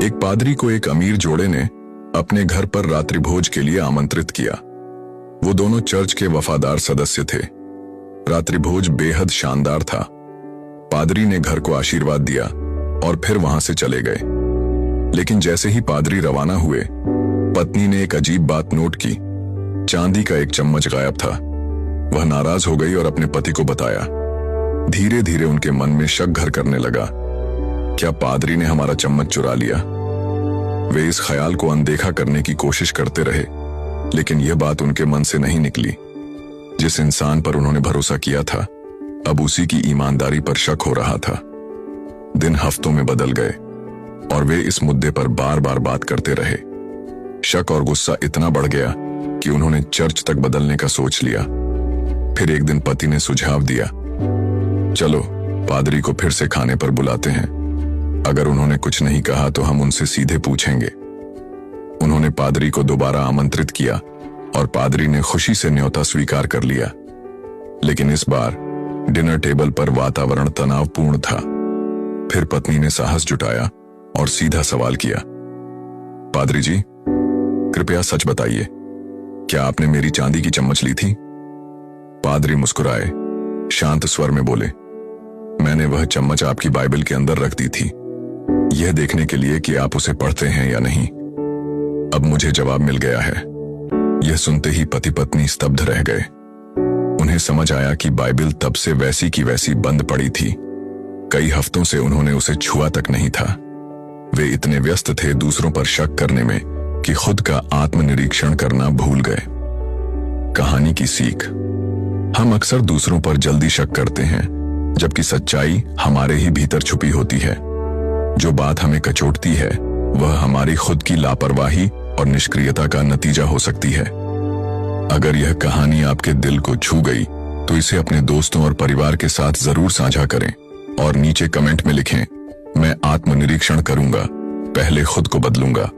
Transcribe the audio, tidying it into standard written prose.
एक पादरी को एक अमीर जोड़े ने अपने घर पर रात्रि भोज के लिए आमंत्रित किया। वो दोनों चर्च के वफादार सदस्य थे। रात्रि भोज बेहद शानदार था। पादरी ने घर को आशीर्वाद दिया और फिर वहां से चले गए। लेकिन जैसे ही पादरी रवाना हुए, पत्नी ने एक अजीब बात नोट की। चांदी का एक चम्मच गायब था। वह नाराज हो गई और अपने पति को बताया। धीरे धीरे उनके मन में शक घर करने लगा। क्या पादरी ने हमारा चम्मच चुरा लिया? वे इस ख्याल को अनदेखा करने की कोशिश करते रहे, लेकिन यह बात उनके मन से नहीं निकली। जिस इंसान पर उन्होंने भरोसा किया था, अब उसी की ईमानदारी पर शक हो रहा था। दिन हफ्तों में बदल गए और वे इस मुद्दे पर बार बार बात करते रहे। शक और गुस्सा इतना बढ़ गया कि उन्होंने चर्च तक बदलने का सोच लिया। फिर एक दिन पति ने सुझाव दिया, चलो पादरी को फिर से खाने पर बुलाते हैं। अगर उन्होंने कुछ नहीं कहा तो हम उनसे सीधे पूछेंगे। उन्होंने पादरी को दोबारा आमंत्रित किया और पादरी ने खुशी से न्योता स्वीकार कर लिया। लेकिन इस बार डिनर टेबल पर वातावरण तनावपूर्ण था। फिर पत्नी ने साहस जुटाया और सीधा सवाल किया, पादरी जी, कृपया सच बताइए, क्या आपने मेरी चांदी की चम्मच ली थी? पादरी मुस्कुराए, शांत स्वर में बोले, मैंने वह चम्मच आपकी बाइबल के अंदर रख दी थी, यह देखने के लिए कि आप उसे पढ़ते हैं या नहीं। अब मुझे जवाब मिल गया है। यह सुनते ही पति पत्नी स्तब्ध रह गए। उन्हें समझ आया कि बाइबल तब से वैसी की वैसी बंद पड़ी थी। कई हफ्तों से उन्होंने उसे छुआ तक नहीं था। वे इतने व्यस्त थे दूसरों पर शक करने में कि खुद का आत्मनिरीक्षण करना भूल गए। कहानी की सीख, हम अक्सर दूसरों पर जल्दी शक करते हैं, जबकि सच्चाई हमारे ही भीतर छुपी होती है। जो बात हमें कचोटती है, वह हमारी खुद की लापरवाही और निष्क्रियता का नतीजा हो सकती है। अगर यह कहानी आपके दिल को छू गई, तो इसे अपने दोस्तों और परिवार के साथ जरूर साझा करें और नीचे कमेंट में लिखें, मैं आत्मनिरीक्षण करूंगा, पहले खुद को बदलूंगा।